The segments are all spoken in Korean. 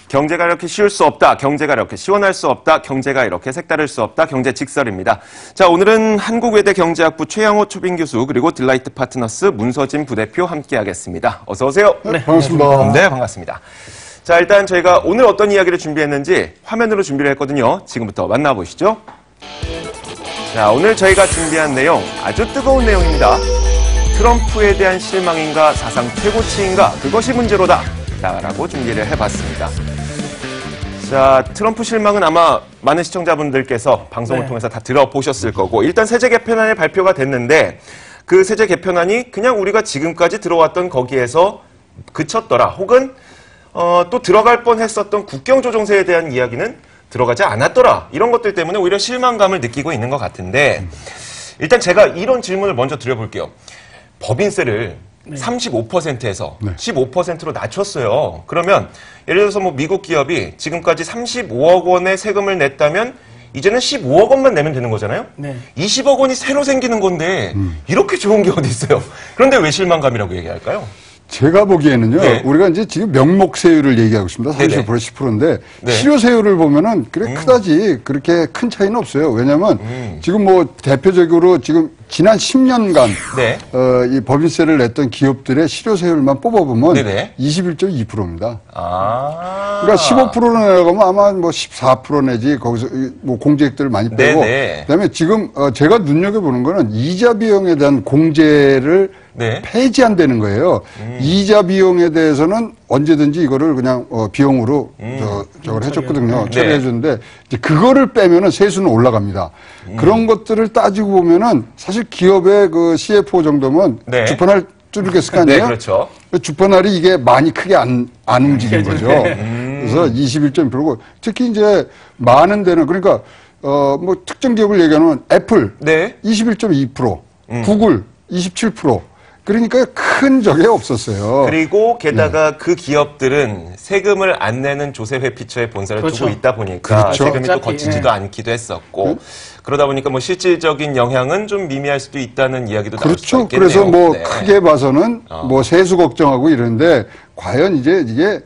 경제가 이렇게 쉬울 수 없다. 경제가 이렇게 시원할 수 없다. 경제가 이렇게 색다를 수 없다. 경제직설입니다. 자, 오늘은 한국외대 경제학부 최양호 초빙 교수 그리고 딜라이트 파트너스 문서진 부대표 함께하겠습니다. 어서 오세요. 네, 반갑습니다. 네, 반갑습니다. 자, 일단 저희가 오늘 어떤 이야기를 준비했는지 화면으로 준비를 했거든요. 지금부터 만나보시죠. 자, 오늘 저희가 준비한 내용 아주 뜨거운 내용입니다. 트럼프에 대한 실망인가 사상 최고치인가 그것이 문제로다 라고 준비를 해봤습니다. 자, 트럼프 실망은 아마 많은 시청자분들께서 방송을 통해서 다 들어보셨을 거고 일단 세제 개편안이 발표가 됐는데 그 세제 개편안이 그냥 우리가 지금까지 들어왔던 거기에서 그쳤더라 혹은 또 들어갈 뻔했었던 국경조정세에 대한 이야기는 들어가지 않았더라 이런 것들 때문에 오히려 실망감을 느끼고 있는 것 같은데 일단 제가 이런 질문을 먼저 드려볼게요. 법인세를 35%에서 15%로 낮췄어요. 그러면 예를 들어서 뭐 미국 기업이 지금까지 35억 원의 세금을 냈다면 이제는 15억 원만 내면 되는 거잖아요. 20억 원이 새로 생기는 건데 이렇게 좋은 게 어디 있어요. 그런데 왜 실망감이라고 얘기할까요? 제가 보기에는요, 우리가 이제 지금 명목세율을 얘기하고 있습니다. 30% 10%인데, 실효세율을 보면은, 그래, 크다지, 그렇게 큰 차이는 없어요. 왜냐면, 지금 뭐, 대표적으로 지금 지난 10년간, 이 법인세를 냈던 기업들의 실효세율만 뽑아보면, 21.2%입니다. 그러니까 15%로 내려가면 아마 뭐 14% 내지, 거기서 뭐 공제액들을 많이 빼고, 그 다음에 지금, 제가 눈여겨보는 거는 이자 비용에 대한 공제를 폐지한다는 거예요. 이자 비용에 대해서는 언제든지 이거를 그냥 비용으로 저걸 해줬거든요. 처리해줬는데 이제 그거를 빼면은 세수는 올라갑니다. 그런 것들을 따지고 보면은 사실 기업의 그 CFO 정도면 주판을 뚫겠을 거 아니에요? 그렇죠. 주판알이 이게 많이 크게 안 움직인 거죠. 그래서 21.1%고 특히 이제 많은 데는 그러니까 뭐 특정 기업을 얘기하면 애플 21.2%, 구글 27%. 그러니까 큰 적이 없었어요. 그리고 게다가 그 기업들은 세금을 안 내는 조세 회피처에 본사를 두고 있다 보니까 세금이 또 거치지도 않기도 했었고 그러다 보니까 뭐 실질적인 영향은 좀 미미할 수도 있다는 이야기도 나올 수 있겠네요. 그래서 뭐 크게 봐서는 뭐 세수 걱정하고 이러는데 과연 이제 이게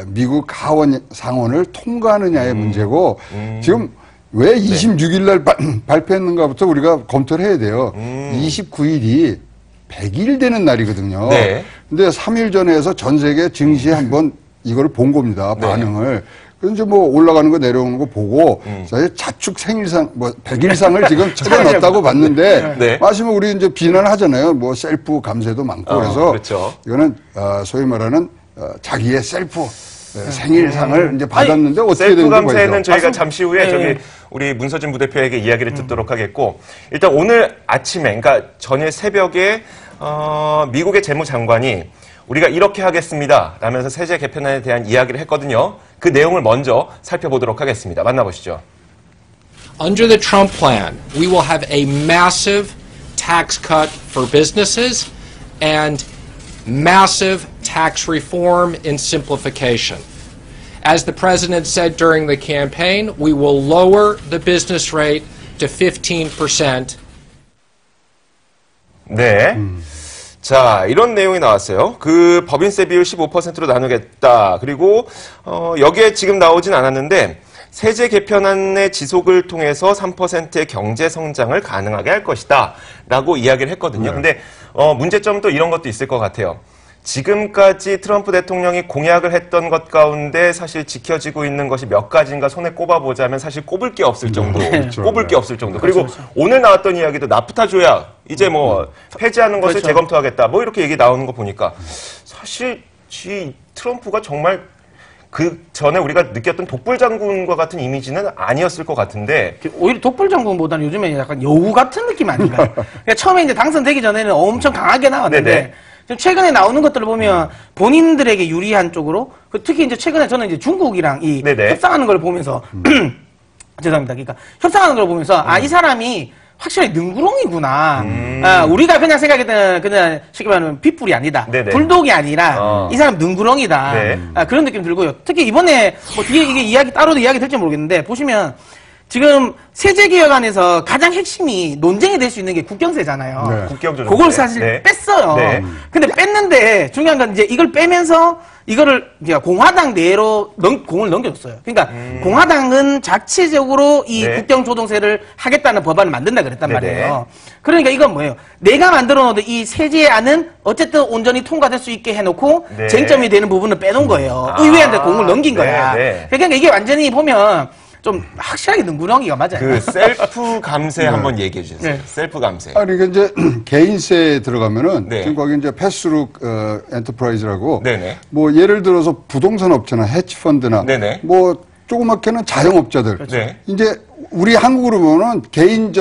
미국 하원 상원을 통과하느냐의 문제고 지금 왜 26일 날 발표했는가부터 우리가 검토를 해야 돼요. 29일이 100일 되는 날이거든요. 근데 3일 전에 해서 전 세계 증시에 한번 이거를 본 겁니다. 반응을. 그래서 이제 뭐 올라가는 거 내려오는 거 보고 사실 자축 생일상 뭐 100일상을 지금 처리해 놨다고 봤는데 마시면 우리 이제 비난을 하잖아요. 뭐 셀프 감세도 많고 그래서 이거는 소위 말하는 자기의 셀프 생일상을 이제 받았는데 어떻게 되는지 셀프 감세는 저희가 잠시 후에 저기 우리 문서진 부대표에게 이야기를 듣도록 하겠고 일단 오늘 아침에 그러니까 전일 새벽에 미국의 재무장관이 우리가 이렇게 하겠습니다 라면서 세제 개편안에 대한 이야기를 했거든요. 그 내용을 먼저 살펴보도록 하겠습니다. 만나보시죠. Under the Trump plan, we will have a massive tax cut for businesses and massive tax reform and simplification. As the president said during the campaign, we will lower the business rate to 15%. 자, 이런 내용이 나왔어요. 그 법인세 비율 15%로 나누겠다. 그리고 여기에 지금 나오진 않았는데 세제 개편안의 지속을 통해서 3%의 경제 성장을 가능하게 할 것이다. 라고 이야기를 했거든요. 근데 문제점은 또 이런 것도 있을 것 같아요. 지금까지 트럼프 대통령이 공약을 했던 것 가운데 사실 지켜지고 있는 것이 몇 가지인가 손에 꼽아보자면 사실 꼽을 게 없을 정도. 꼽을 게 없을 정도. 그리고 오늘 나왔던 이야기도 나프타 조약 이제 뭐 폐지하는 것을 재검토하겠다. 뭐 이렇게 얘기 나오는 거 보니까 사실 트럼프가 정말 그 전에 우리가 느꼈던 독불장군과 같은 이미지는 아니었을 것 같은데 오히려 독불장군보다는 요즘에 약간 여우 같은 느낌 아닌가요? 그러니까 처음에 이제 당선되기 전에는 엄청 강하게 나왔는데 지금 최근에 나오는 것들을 보면 본인들에게 유리한 쪽으로 특히 이제 최근에 저는 이제 중국이랑 협상하는 걸 보면서 죄송합니다. 그러니까 협상하는 걸 보면서 이 사람이 확실히 능구렁이구나. 우리가 그냥 생각했던 그냥 쉽게 말하면 pitbull이 아니다. 불독이 아니라 이 사람 능구렁이다. 그런 느낌 들고요. 특히 이번에 뭐 뒤에 이게 따로도 이야기 될지 모르겠는데 보시면 지금 세제개혁안에서 가장 핵심이 논쟁이 될 수 있는 게 국경세잖아요. 국경조정세. 그걸 사실 뺐어요. 근데 뺐는데 중요한 건 이제 이걸 빼면서 이거를 이제 공화당 내로 공을 넘겨줬어요. 그러니까 공화당은 자체적으로 이 네. 국경조정세를 하겠다는 법안을 만든다 그랬단 네네. 말이에요. 그러니까 이건 뭐예요? 내가 만들어 놓은 이 세제안은 어쨌든 온전히 통과될 수 있게 해놓고 네. 쟁점이 되는 부분을 빼놓은 거예요. 의회한테 공을 넘긴 거야. 네. 그러니까 이게 완전히 보면 좀 확실하게 능구렁이가 맞아요. 그 셀프 감세 한번 얘기해 주세요. 네. 셀프 감세. 그러니까 이제 개인세에 들어가면은 네. 지금 거기 이제 패스루 엔터프라이즈라고 네네. 뭐 예를 들어서 부동산 업체나 해치펀드나 네네. 뭐 조그맣게는 자영업자들 네. 이제 우리 한국으로 보면은 개인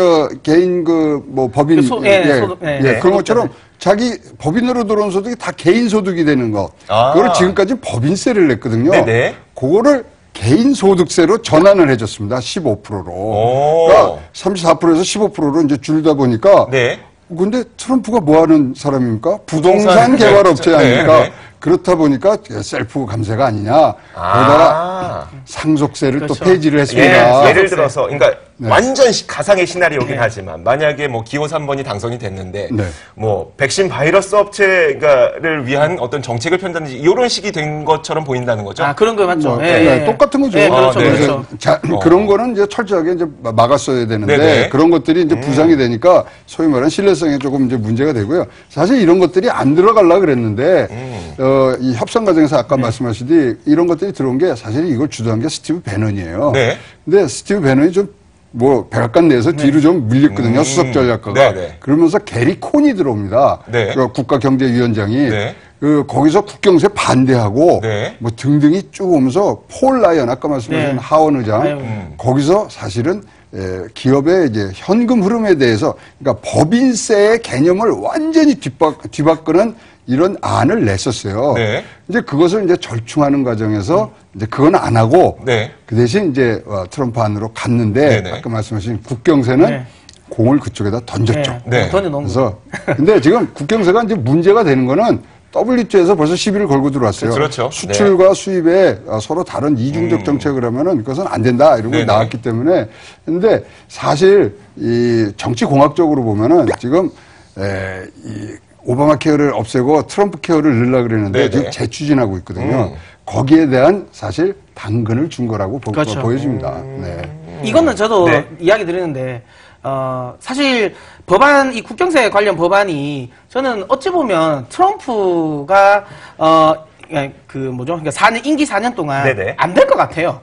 그 뭐 법인 그 소득, 그런 것처럼 자기 법인으로 들어온 소득이 다 개인 소득이 되는 거. 아. 그걸 지금까지 법인세를 냈거든요. 네네. 그거를 개인 소득세로 전환을 해줬습니다. 15%로. 오. 그러니까 34%에서 15%로 이제 줄다 보니까. 네. 근데 트럼프가 뭐 하는 사람입니까? 부동산 네. 개발업체 네. 아닙니까? 네. 그렇다 보니까 셀프 감세가 아니냐. 거기다가 상속세를 그렇죠. 또 폐지를 했습니다. 예를 들어서, 그러니까 네. 완전 가상의 시나리오긴 네. 하지만 만약에 뭐 기호 3번이 당선이 됐는데 네. 뭐 백신 바이러스 업체를 위한 어떤 정책을 편다든지 이런 식이 된 것처럼 보인다는 거죠. 아, 그런 거 맞죠. 뭐, 예, 네, 예. 똑같은 거죠. 네, 그렇죠, 네. 그렇죠. 자, 그런 거는 이제 철저하게 이제 막았어야 되는데 네네. 그런 것들이 이제 부상이 되니까 소위 말하는 신뢰성에 조금 이제 문제가 되고요. 사실 이런 것들이 안 들어가려고 그랬는데 이 협상 과정에서 아까 말씀하시듯이 이런 것들이 들어온 게 사실 이걸 주도한 게 스티브 배넌이에요. 네. 근데 스티브 배넌이 좀 뭐 백악관 내에서 뒤로 좀 밀렸거든요. 수석 전략가가. 네네. 그러면서 게리 콘이 들어옵니다. 네. 그 국가경제위원장이 네. 그 거기서 국경세 반대하고 네. 뭐 등등이 쭉 오면서 폴 라이언 아까 말씀하신 네. 하원 의장 거기서 사실은 기업의 이제 현금 흐름에 대해서 그러니까 법인세의 개념을 완전히 뒤바꾸는 이런 안을 냈었어요. 네. 이제 그것을 이제 절충하는 과정에서 이제 그건 안 하고 네. 그 대신 이제 트럼프 안으로 갔는데 네네. 아까 말씀하신 국경세는 네. 공을 그쪽에다 던졌죠. 네. 던져놓은 거. 그래서 근데 지금 국경세가 이제 문제가 되는 거는 WTO에서 벌써 시비를 걸고 들어왔어요. 그렇죠. 수출과 수입에 서로 다른 이중적 정책을 하면은 그것은 안 된다 이런 게 네네. 나왔기 때문에 근데 사실 이 정치 공학적으로 보면은 지금 이 오바마 케어를 없애고 트럼프 케어를 넣으려고 그랬는데 네네. 지금 재추진하고 있거든요. 거기에 대한 사실 당근을 준 거라고 그렇죠. 보여집니다. 네. 이거는 저도 네. 이야기 이야기 드리는데, 사실 이 국경세 관련 법안이 저는 어찌 보면 트럼프가, 그러니까 임기 4년 동안 네네. 안 될 것 같아요.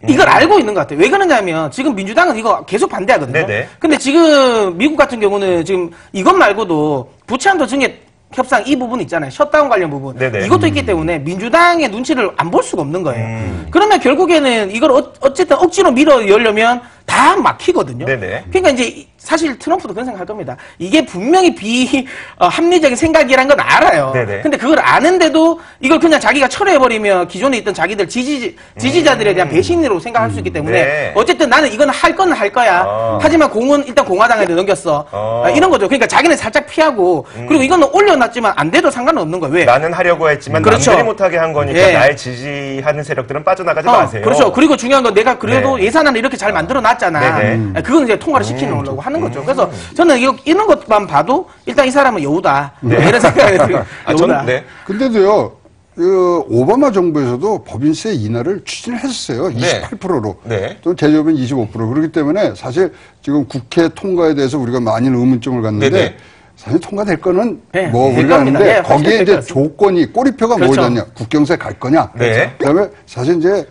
이걸 알고 있는 것 같아요. 왜 그러냐면 지금 민주당은 이거 계속 반대하거든요. 네네. 근데 지금 미국 같은 경우는 지금 이것 말고도 부채한도 증액 협상 이 부분 있잖아요. 셧다운 관련 부분. 네네. 이것도 있기 때문에 민주당의 눈치를 안 볼 수가 없는 거예요. 그러면 결국에는 이걸 어쨌든 억지로 밀어 열려면 다 막히거든요. 네네. 그러니까 이제 사실 트럼프도 그런 생각할 겁니다. 이게 분명히 합리적인 생각이란 건 알아요. 네네. 근데 그걸 아는데도 이걸 그냥 자기가 철회해버리면 기존에 있던 자기들 지지자들에 대한 배신으로 생각할 수 있기 때문에 네. 어쨌든 나는 이건 할 거는 할 거야. 하지만 공은 일단 공화당한테 넘겼어. 이런 거죠. 그러니까 자기는 살짝 피하고 그리고 이거는 올려놨지만 안 돼도 상관은 없는 거예요. 왜? 나는 하려고 했지만 그렇죠. 남들이 못하게 한 거니까 예. 날 지지하는 세력들은 빠져나가지 마세요. 그렇죠. 그리고 중요한 건 내가 그래도 네. 예산안을 이렇게 잘 만들어놨잖아. 네네. 그건 이제 통과를 시키려고 하는 거죠. 그래서 저는 이런 것만 봐도 일단 이 사람은 여우다. 이런 생각이 들어요. 여우다. 네. 근데도요, 오바마 정부에서도 법인세 인하를 추진했었어요. 28%로. 네. 또 제조업은 25%. 그렇기 때문에 사실 지금 국회 통과에 대해서 우리가 많은 의문점을 갖는데 네네. 사실 통과될 거는 네, 뭐 될 우리가 겁니다. 아는데 네, 거기에 될 이제 것 같습니다. 조건이 꼬리표가 그렇죠. 뭐였냐. 국경세 갈 거냐. 네. 그다음에 사실 이제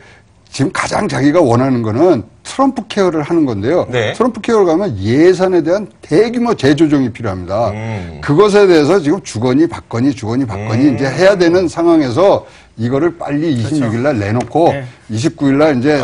지금 가장 자기가 원하는 거는 트럼프 케어를 하는 건데요. 네. 트럼프 케어를 가면 예산에 대한 대규모 재조정이 필요합니다. 그것에 대해서 지금 주거니 받거니 이제 해야 되는 상황에서 이거를 빨리 26일 날 내놓고 네. 29일 날 이제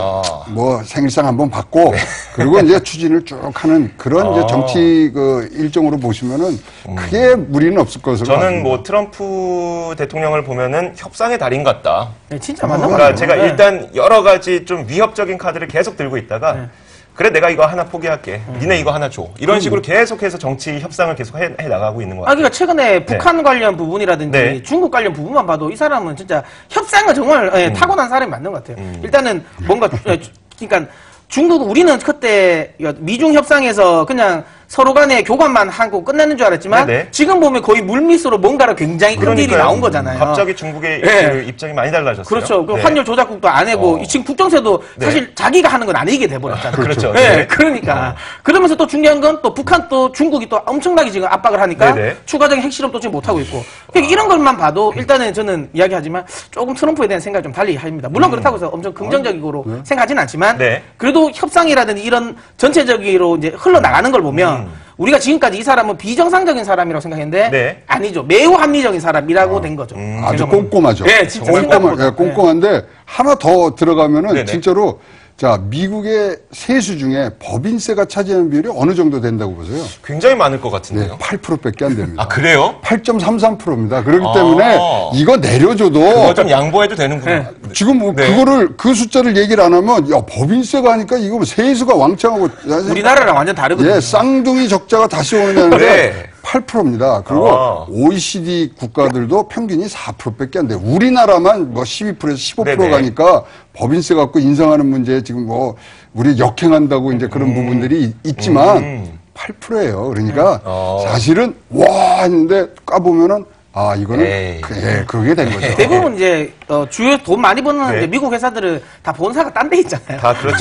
뭐 생일상 한번 받고 그리고 이제 추진을 쭉 하는 그런 이제 정치 그 일정으로 보시면은 크게 무리는 없을 것으로 저는 봐집니다. 뭐 트럼프 대통령을 보면은 협상의 달인 같다. 네, 진짜 맞는 거 그러니까 같아요. 제가 네. 일단 여러 가지 좀 위협적인 카드를 계속 들고 있다가 그래 내가 이거 하나 포기할게. 니네 이거 하나 줘. 이런 식으로 계속해서 정치 협상을 계속 해 나가고 있는 것 같아요. 그러니까 최근에 북한 관련 부분이라든지 네. 중국 관련 부분만 봐도 이 사람은 진짜 협상을 정말 타고난 사람이 맞는 것 같아요. 일단은 뭔가 그러니까 우리는 그때 미중 협상에서 그냥 서로 간에 교관만 하고 끝내는 줄 알았지만 네네. 지금 보면 거의 물밑으로 뭔가를 굉장히 큰 딜이 나온 거잖아요. 갑자기 중국의 네. 그 입장이 많이 달라졌어요. 그렇죠. 그 네. 환율 조작국도 안 해고 지금 국정세도 사실 자기가 하는 건 아니게 돼버렸잖아요. 그렇죠. 네. 네. 그러니까 그러면서 또 중요한 건 또 북한 또 중국이 또 엄청나게 지금 압박을 하니까 네네. 추가적인 핵실험도 지금 못 하고 있고 그러니까 이런 것만 봐도 일단은 저는 이야기하지만 조금 트럼프에 대한 생각을 좀 달리 합니다. 물론 그렇다고 해서 엄청 긍정적으로 생각하지는 않지만 네. 그래도 협상이라든지 이런 전체적으로 이제 흘러나가는 걸 보면 우리가 지금까지 이 사람은 비정상적인 사람이라고 생각했는데 네. 아니죠. 매우 합리적인 사람이라고 된 거죠. 아주 제가 보면. 꼼꼼하죠. 네, 진짜 꼼꼼한, 꼼꼼한데 하나 더 들어가면은 네네. 진짜로 자 미국의 세수 중에 법인세가 차지하는 비율이 어느 정도 된다고 보세요? 굉장히 많을 것 네, 같은데요. 8%밖에 안 됩니다. 아, 그래요? 8.33%입니다. 그렇기 아. 때문에 이거 내려줘도 그거 좀 양보해도 되는구나. 지금 뭐 네. 그거를 그 숫자를 얘기를 안 하면 야 법인세가 하니까 이거 세수가 왕창하고 우리나라랑 완전 다르거든요. 예 쌍둥이 적자가 다시 오느냐는데 네. 8%입니다. 그리고 아. OECD 국가들도 평균이 4%밖에 안 돼요. 우리나라만 뭐 12%에서 15% 네네. 가니까 법인세 갖고 인상하는 문제에 지금 뭐 우리 역행한다고 이제 그런 부분들이 있지만 8%예요. 그러니까 사실은 와 했는데 까보면은 아 이거는 에이. 그게 된 거죠. 대부분 이제 주요 돈 많이 버는 네. 이제 미국 회사들은 다 본사가 딴 데 있잖아요. 다 그렇죠.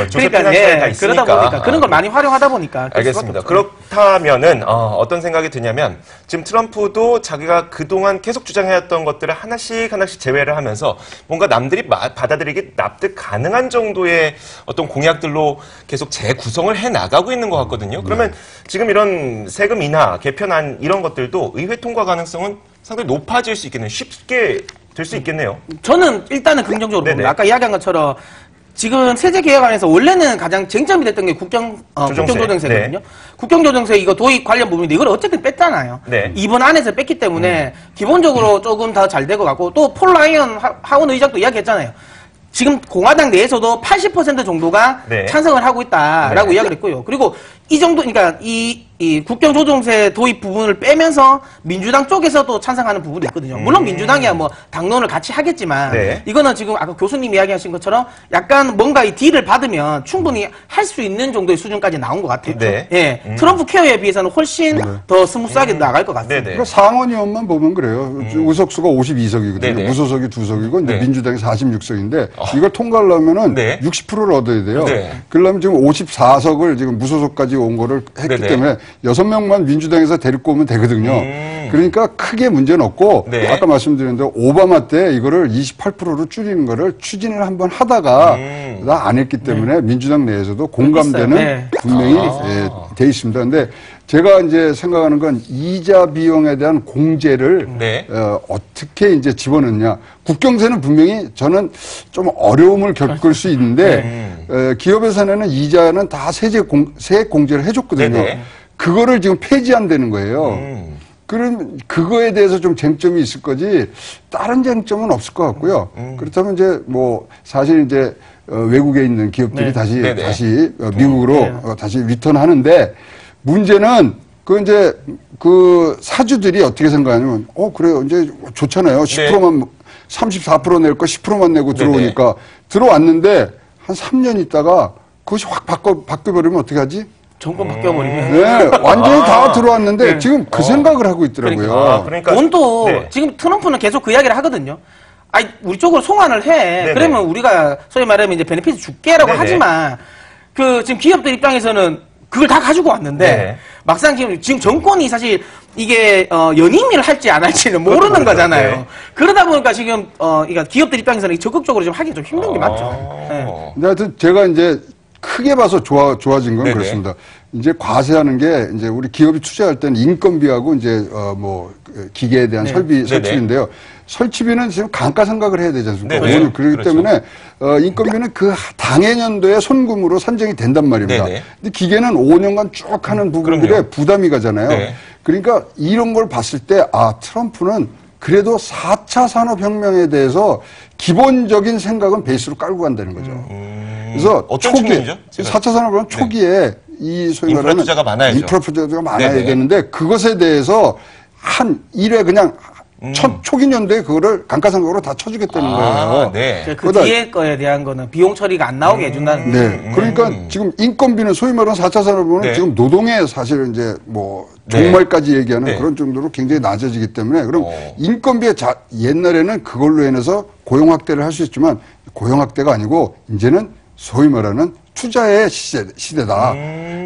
조세 그러니까 피난처에 다 있으니까. 그러다 보니까 그런 걸 많이 활용하다 보니까 그럴 알겠습니다. 수밖에 없죠. 그렇다면은 어떤 생각이 드냐면 지금 트럼프도 자기가 그동안 계속 주장해왔던 것들을 하나씩 제외를 하면서 뭔가 남들이 받아들이기 납득 가능한 정도의 어떤 공약들로 계속 재구성을 해나가고 있는 것 같거든요. 그러면 지금 이런 세금 인하, 개편안 이런 것들도 의회 통과 가능성은 상당히 높아질 수 있겠네요. 쉽게 될 수 있겠네요. 저는 일단은 긍정적으로 네네. 봅니다. 아까 이야기한 것처럼 지금 세제 개혁안에서 원래는 가장 쟁점이 됐던 게 국경조정세거든요. 네. 국경조정세 이거 도입 관련 부분인데 이걸 어쨌든 뺐잖아요. 네. 이번 안에서 뺐기 때문에 기본적으로 조금 더 잘 될 것 같고 또 폴 라이언 하원 의장도 이야기했잖아요. 지금 공화당 내에서도 80% 정도가 네. 찬성을 하고 있다라고 네. 이야기를 했고요. 그리고 이 정도, 그러니까 이 국경조정세 도입 부분을 빼면서 민주당 쪽에서도 찬성하는 부분이 있거든요. 물론 민주당이야 뭐 당론을 같이 하겠지만 네. 이거는 지금 아까 교수님 이야기하신 것처럼 약간 뭔가 이 딜을 받으면 충분히 할 수 있는 정도의 수준까지 나온 것 같아요. 네. 예, 트럼프 케어에 비해서는 훨씬 더 스무스하게 나갈 것 같습니다. 네네. 그러니까 상원의원만 보면 그래요. 의석수가 52석이거든요. 네네. 무소속이 2석이고 이제 네. 민주당이 46석인데 이걸 통과하려면은 네. 60%를 얻어야 돼요. 네. 그러려면 지금 54석을 지금 무소속까지 온 거를 했기 네네. 때문에 6명만 민주당에서 데리고 오면 되거든요. 그러니까 크게 문제는 없고 네. 아까 말씀드렸는데 오바마 때 이거를 28%로 줄이는 거를 추진을 한번 하다가 다 안 했기 때문에 민주당 내에서도 공감되는 네. 분명히 예, 돼 있습니다. 근데 제가 이제 생각하는 건 이자 비용에 대한 공제를 네. 어떻게 이제 집어넣냐. 국경세는 분명히 저는 좀 어려움을 겪을 수 있는데 기업에서는 이자는 다 세액 공제를 해줬거든요. 네네. 그거를 지금 폐지한다는 거예요. 그럼 그거에 대해서 좀 쟁점이 있을 거지 다른 쟁점은 없을 것 같고요. 그렇다면 이제 뭐 사실 이제 외국에 있는 기업들이 네. 다시 네네. 미국으로 다시 리턴하는데 문제는 그 이제 그 사주들이 어떻게 생각하냐면 그래요 이제 좋잖아요 10%만 34% 낼 거 10%만 내고 들어오니까 들어왔는데 한 3년 있다가 그것이 확 바뀌어버리면 어떻게 하지? 정권 바뀌어버리면. 네, 완전히 다 들어왔는데 지금 그 생각을 하고 있더라고요. 그러니까 돈도 네. 지금 트럼프는 계속 그 이야기를 하거든요. 아니 우리 쪽으로 송환을 해. 네네. 그러면 우리가 소위 말하면 이제 베네핏 줄게라고 네네. 하지만 그 지금 기업들 입장에서는 그걸 다 가지고 왔는데 네. 막상 지금 정권이 사실 이게 연임을 할지 안 할지는 모르는 그렇죠. 거잖아요. 네. 그러다 보니까 지금 그러니까 기업들 입장에서는 적극적으로 좀 하기 좀 힘든 게 맞죠. 네. 근데 하여튼 제가 이제 크게 봐서 좋아진 건 네네. 그렇습니다. 이제 과세하는 게 이제 우리 기업이 투자할 때는 인건비하고 이제 뭐 기계에 대한 설치비인데요. 설치비는 지금 감가상각을 해야 되지 않습니까? 네네. 그렇기 그렇죠. 때문에 인건비는 그 당해년도에 손금으로 산정이 된단 말입니다. 네네. 근데 기계는 5년간 쭉 하는 부분들에 그럼요. 부담이 가잖아요. 네. 그러니까 이런 걸 봤을 때 트럼프는 그래도 4차 산업혁명에 대해서 기본적인 생각은 베이스로 깔고 간다는 거죠. 그래서 어떤 측면이죠? 지금? 4차 산업혁명 초기에 이 소위 인프라 말하는 투자가 많아야죠. 인프라 투자가 많아야 네네. 되는데 그것에 대해서 한 1회 그냥 초기 연도에 그거를 감가상각으로 다 쳐주겠다는 거예요. 네. 그 뒤에 거에 대한 거는 비용 처리가 안 나오게 해준다는. 네. 그러니까 지금 인건비는 소위 말하는 4차 산업은 네. 지금 노동의 사실은 이제 뭐 네. 종말까지 얘기하는 네. 그런 정도로 굉장히 낮아지기 때문에 그럼 인건비의 옛날에는 그걸로 인해서 고용 확대를 할 수 있지만 고용 확대가 아니고 이제는 소위 말하는 투자의 시대다.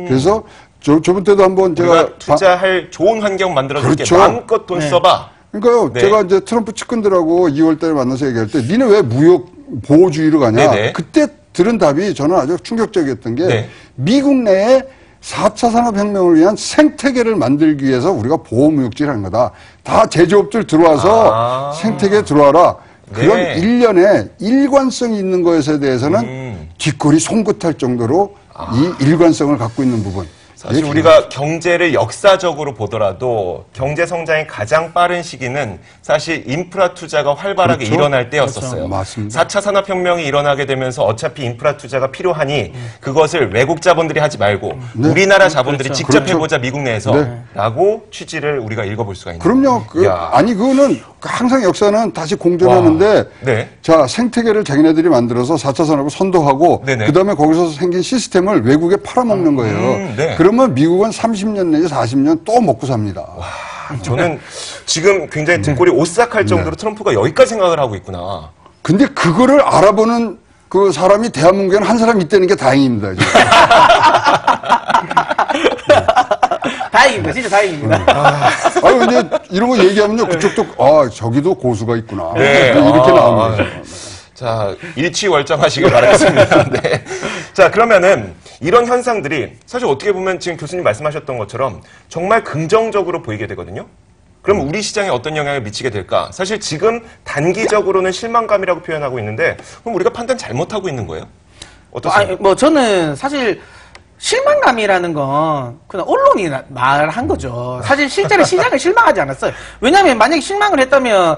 그래서 저번 때도 한번 제가 투자할 좋은 환경 만들어줄게. 그렇죠. 마음껏 돈 써봐. 그러니까요. 네. 제가 이제 트럼프 측근들하고 2월 달에 만나서 얘기할 때 니네 왜 무역 보호주의로 가냐. 네네. 그때 들은 답이 저는 아주 충격적이었던 게 네. 미국 내에 4차 산업혁명을 위한 생태계를 만들기 위해서 우리가 보호무역지를 하는 거다. 다 제조업들 들어와서 생태계에 들어와라. 그런 네. 일련의 일관성이 있는 것에 대해서는 뒷골이 송긋할 정도로 이 일관성을 갖고 있는 부분. 사실 우리가 경제를 역사적으로 보더라도 경제 성장이 가장 빠른 시기는 사실 인프라 투자가 활발하게 그렇죠. 일어날 때였었어요. 그렇죠. 맞습니다. 4차 산업혁명이 일어나게 되면서 어차피 인프라 투자가 필요하니 그것을 외국 자본들이 하지 말고 네. 우리나라 자본들이 그렇죠. 직접 그렇죠. 해보자 미국 내에서 네. 라고 취지를 우리가 읽어볼 수가 있는 그럼요. 아니 그거는 항상 역사는 다시 공존하는데 와. 네. 자 생태계를 자기네들이 만들어서 4차 산업을 선도하고 네네. 그다음에 거기서 생긴 시스템을 외국에 팔아먹는 거예요. 네. 그러면 미국은 30년 내지 40년 또 먹고 삽니다. 저는 지금 굉장히 등골이 오싹할 정도로 트럼프가 여기까지 생각을 하고 있구나. 근데 그거를 알아보는 그 사람이 대한민국에는 한 사람 있다는 게 다행입니다. 지금. 다행입니다. 진짜 다행입니다. 아유, 근데 이런 거 얘기하면요. 그쪽도, 저기도 고수가 있구나. 네. 이렇게 나오는 거죠. 자, 일취월장하시길 바라겠습니다. 네. 자, 그러면은 이런 현상들이 사실 어떻게 보면 지금 교수님 말씀하셨던 것처럼 정말 긍정적으로 보이게 되거든요. 그럼 우리 시장에 어떤 영향을 미치게 될까? 사실 지금 단기적으로는 실망감이라고 표현하고 있는데 그럼 우리가 판단 잘못하고 있는 거예요? 어떻습니까? 뭐 저는 사실 실망감이라는 건 그냥 언론이 말한 거죠. 사실 실제로 시장을 실망하지 않았어요. 왜냐하면 만약에 실망을 했다면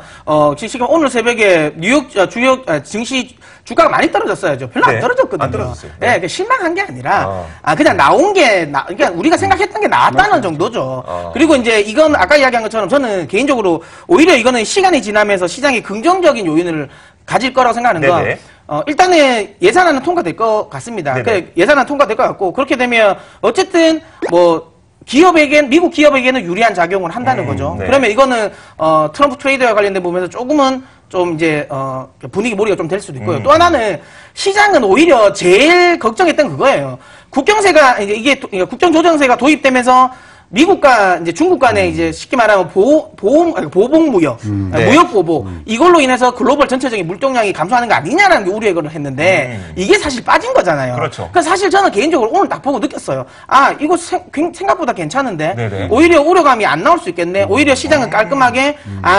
지금 오늘 새벽에 뉴욕 주요 증시 주가가 많이 떨어졌어야죠. 별로 네. 안 떨어졌거든요. 안 떨어졌어요. 네, 그 실망한 게 아니라 그냥 나온 게 그러니까 우리가 생각했던 게 나왔다는 정도죠. 그리고 이제 이건 아까 이야기한 것처럼 저는 개인적으로 오히려 이거는 시간이 지나면서 시장이 긍정적인 요인을 가질 거라고 생각하는 건 네네. 일단은 예산안은 통과될 것 같습니다. 네네. 예산안 통과될 것 같고 그렇게 되면 어쨌든 뭐 미국 기업에게는 유리한 작용을 한다는 거죠. 네. 그러면 이거는 트럼프 트레이드와 관련된 부분에서 조금은 좀 이제 분위기 몰이가 좀 될 수도 있고요. 또 하나는 시장은 오히려 제일 걱정했던 그거예요. 국경세가 이게 국정조정세가 도입되면서 미국과 이제 중국 간에 이제 쉽게 말하면 보복무역, 네. 무역보복 이걸로 인해서 글로벌 전체적인 물동량이 감소하는 거 아니냐라는 게 우려를 했는데 이게 사실 빠진 거잖아요. 그렇죠. 그러니까 사실 저는 개인적으로 오늘 딱 보고 느꼈어요. 이거 생각보다 괜찮은데 네네. 오히려 우려감이 안 나올 수 있겠네. 오히려 시장은 깔끔하게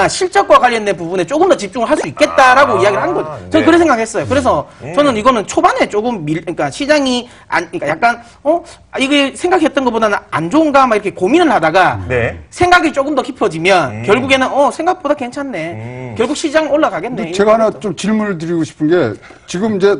실적과 관련된 부분에 조금 더 집중을 할 수 있겠다라고 이야기를 한 거죠. 저는 네. 그런 생각했어요. 그래서 저는 이거는 초반에 조금 그러니까 시장이 그러니까 약간 이게 생각했던 것보다는 안 좋은가 막 이렇게 고민을 하다가 네. 생각이 조금 더 깊어지면 결국에는 생각보다 괜찮네. 결국 시장 올라가겠네. 제가 하나 좀 질문을 드리고 싶은 게 지금 이제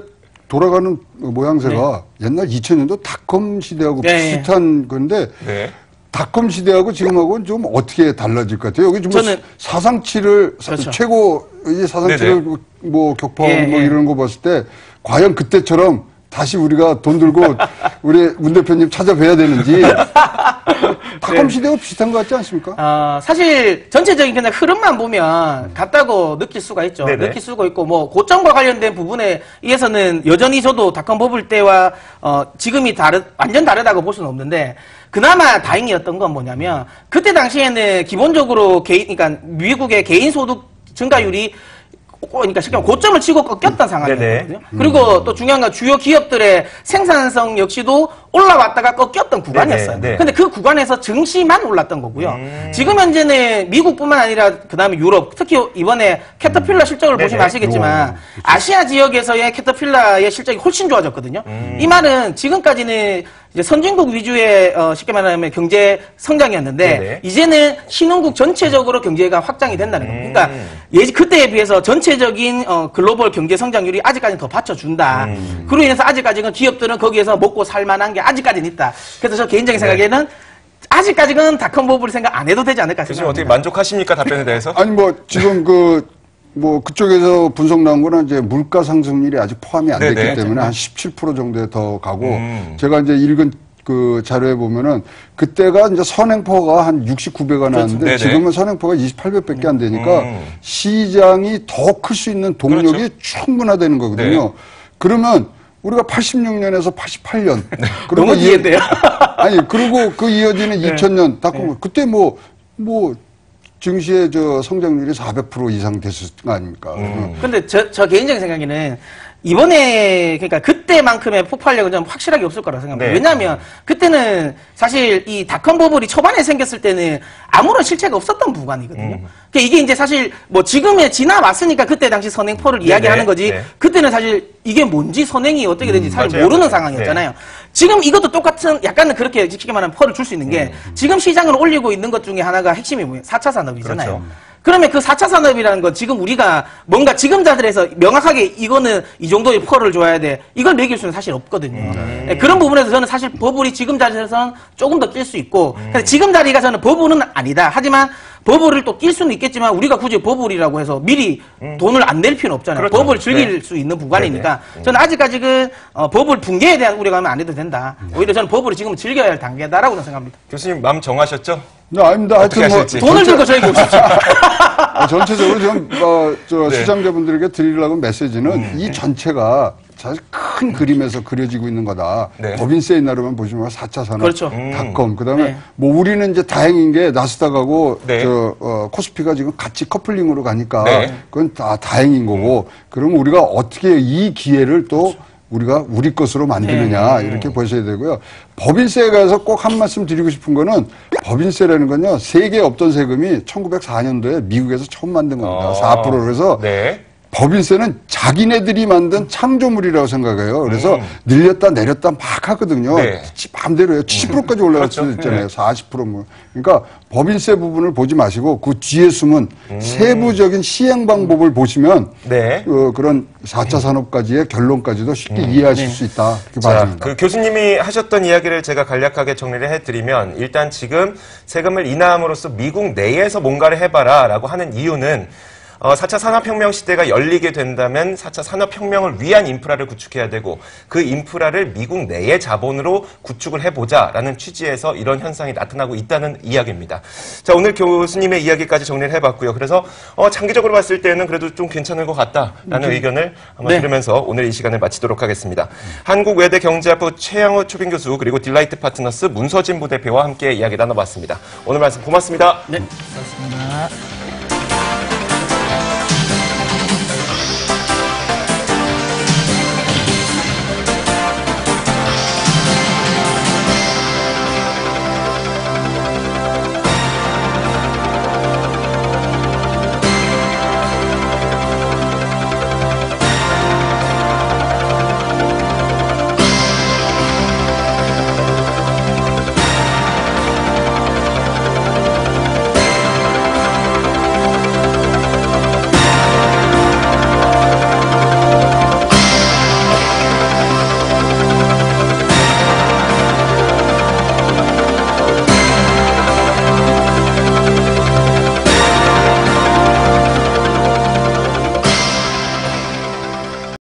돌아가는 모양새가 옛날 2000년도 닷컴 시대하고 네. 비슷한 건데 네. 닷컴 시대하고 지금하고는 좀 어떻게 달라질 것 같아요? 여기 좀 저는- 사상치를 그렇죠. 최고의 사상치를 네네. 뭐 격파하고 예, 뭐 예. 이런 거 봤을 때 과연 그때처럼 다시 우리가 돈 들고 우리 문 대표님 찾아뵈야 되는지 닷컴 시대하고 비슷한 것 같지 않습니까? 사실 전체적인 그냥 흐름만 보면 같다고 느낄 수가 있죠. 네네. 느낄 수가 있고 뭐 고점과 관련된 부분에 의해서는 여전히 저도 닷컴 버블 때와 지금이 완전 다르다고 볼 수는 없는데 그나마 다행이었던 건 뭐냐면 그때 당시에는 기본적으로 그러니까 미국의 개인 소득 증가율이 그러니까 쉽게 말하면 고점을 치고 꺾였던 상황이었거든요. 그리고 또 중요한 건 주요 기업들의 생산성 역시도 올라왔다가 꺾였던 구간이었어요. 네네. 근데 그 구간에서 증시만 올랐던 거고요. 지금 현재는 미국뿐만 아니라 그다음에 유럽, 특히 이번에 캐터필러 실적을 네네. 보시면 아시겠지만 아시아 지역에서의 캐터필러의 실적이 훨씬 좋아졌거든요. 이 말은 지금까지는 이제 선진국 위주의 쉽게 말하면 경제 성장이었는데 네네. 이제는 신흥국 전체적으로 경제가 확장이 된다는 겁니다. 그러니까 그때에 비해서 전체적인 글로벌 경제 성장률이 아직까지는 더 받쳐준다. 그로 인해서 아직까지는 기업들은 거기에서 먹고 살 만한 게 아직까지는 있다. 그래서 저 개인적인 생각에는 아직까지는 닷컴 버블을 생각 안 해도 되지 않을까 교수님 생각합니다. 어떻게 만족하십니까? 답변에 대해서? 아니 뭐 지금 그쪽에서 분석 나온 거는 이제 물가 상승률이 아직 포함이 안 됐기 네네. 때문에 한 17% 정도에 더 가고 제가 이제 읽은 그 자료에 보면은 그때가 이제 선행포가 한 69배가 나왔는데 네네. 지금은 선행포가 28배밖에 안 되니까 시장이 더 클 수 있는 동력이 그렇죠. 충분하다는 거거든요. 네. 그러면 우리가 86년에서 88년 너무 이해돼요. 아니 그리고 그 이어지는 2000년 닷컴 그때 뭐 증시의 성장률이 400% 이상 됐을 거 아닙니까? 근데 저 개인적인 생각에는 이번에 그러니까 그때만큼의 폭발력은 좀 확실하게 없을 거라고 생각합니다. 네. 왜냐하면 그때는 사실 이 닷컴 버블이 초반에 생겼을 때는 아무런 실체가 없었던 구간이거든요. 그러니까 이게 이제 사실 뭐 지금에 지나왔으니까 그때 당시 선행포를 이야기하는 거지. 네. 그때는 사실 이게 뭔지 선행이 어떻게 되는지 잘 맞아요. 모르는 상황이었잖아요. 지금 이것도 똑같은 약간은 그렇게 쉽게 말하면 펄을 줄 수 있는 게 지금 시장을 올리고 있는 것 중에 하나가 핵심이 뭐예요? 4차 산업이잖아요. 그렇죠. 그러면 그 4차 산업이라는 건 지금 우리가 뭔가 지금 자들에서 명확하게 이거는 이 정도의 펄을 줘야 돼. 이걸 매길 수는 사실 없거든요. 네, 그런 부분에서 저는 사실 버블이 지금 자리에서는 조금 더 낄 수 있고 그래서 지금 자리가 저는 버블은 아니다. 하지만 버블을 또 낄 수는 있겠지만 우리가 굳이 버블이라고 해서 미리 돈을 안 낼 필요는 없잖아요. 그렇죠. 버블 즐길 수 있는 구간이니까 저는 아직까지는 버블 붕괴에 대한 우려감은 안 해도 된다. 오히려 저는 버블이 지금 즐겨야 할 단계다라고 생각합니다. 교수님 마음 정하셨죠? 네, 아닙니다. 어떻게 하여튼 하실지. 돈을 들고 저에게 오십시오. 전체적으로 지금 네. 시청자분들에게 드리려고 메시지는 이 전체가 사실 큰 그림에서 그려지고 있는 거다. 네. 법인세에 나르면 보시면 4차 산업, 그렇죠. 닷컴, 그다음에 네. 뭐 우리는 이제 다행인 게 나스닥하고 네. 코스피가 지금 같이 커플링으로 가니까 네. 그건 다 다행인 거고. 그러면 우리가 어떻게 이 기회를 또 우리가 우리 것으로 만드느냐 이렇게 보셔야 되고요. 법인세에 가서 꼭 한 말씀 드리고 싶은 거는 법인세라는 건요. 세계에 없던 세금이 1904년도에 미국에서 처음 만든 겁니다. 4%. 그래서 네. 법인세는 자기네들이 만든 창조물이라고 생각해요. 그래서 늘렸다 내렸다 막 하거든요. 네. 마음대로 해요. 70%까지 올라갈 수도 그렇죠. 있잖아요. 40% 뭐. 그러니까 법인세 부분을 보지 마시고 그 뒤에 숨은 세부적인 시행 방법을 보시면 네. 그런 4차 산업까지의 결론까지도 쉽게 이해하실 수 있다. 그렇게 자, 봐집니다. 그 교수님이 하셨던 이야기를 제가 간략하게 정리를 해드리면 일단 지금 세금을 인하함으로써 미국 내에서 뭔가를 해봐라라고 하는 이유는 4차 산업혁명 시대가 열리게 된다면 4차 산업혁명을 위한 인프라를 구축해야 되고 그 인프라를 미국 내의 자본으로 구축을 해보자라는 취지에서 이런 현상이 나타나고 있다는 이야기입니다. 자, 오늘 교수님의 이야기까지 정리를 해봤고요. 그래서 장기적으로 봤을 때는 그래도 좀 괜찮은 것 같다라는 의견을 한번 들으면서 오늘 이 시간을 마치도록 하겠습니다. 한국외대경제학부 최양호 초빙 교수 그리고 딜라이트 파트너스 문서진 부대표와 함께 이야기 나눠봤습니다. 오늘 말씀 고맙습니다. 네, 고맙습니다.